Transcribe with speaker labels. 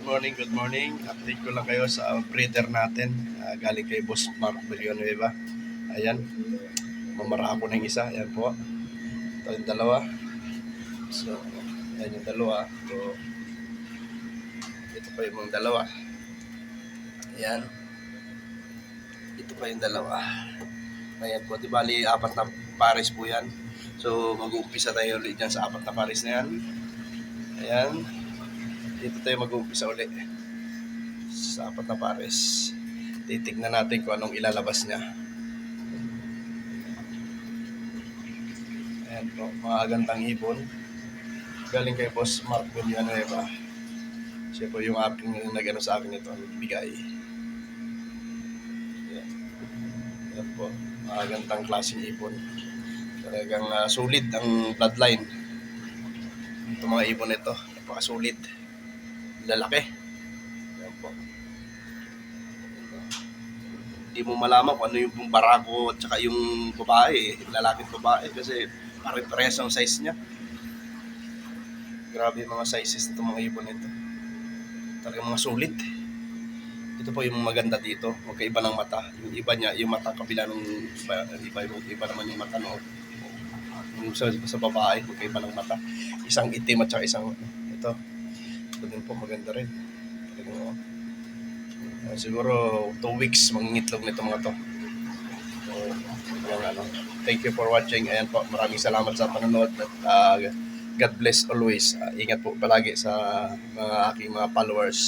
Speaker 1: morning, good morning. Update ko lang kayo sa breeder natin. Galing kay Boss Mark Villanueva. Ayan, mamara ako ng isa. Ayan po. Ito yung dalawa. So, ayan yung dalawa. So, ito pa yung mga dalawa. Ayan. Ito pa yung dalawa. Ayan po. Di bali, 4 na pares po yan. So, mag-uumpisa tayo ulit dyan sa 4 na pares na yan. Ayan. Dito tayo mag-uumpisa ulit sa 4 na pares. Titignan natin kung anong ilalabas niya. Ayan po, mga gandang ibon. Galing kay Boss Mark Villanueva. Siya po yung aking nag-ano sa akin ito, nagbigay. Ayan. Ayan po, mga gandang klaseng ibon. Talagang sulit ang bloodline. Ito mga ibon ito, napakasulit. Lalaki. Ayan po. Hindi mo malaman kung ano yung barako at saka yung babae, lalaki at babae kasi pare-parehas ang size niya. Grabe yung mga sizes nito mga ibon nito. Talagang mga sulit. Ito po yung maganda dito, magkaiba ng mata. Yung iba niya, yung mata kabila ng iba naman yung mata no. Yung sa babae, magkaiba ng mata. Isang itim at saka isang ito. Ito din po maganda rin. Talagang siguro 2 weeks mangingitlog nito mga to. So, thank you for watching. Ayan po, maraming salamat sa panonood at God bless always. Ingat po palagi sa mga aking mga followers.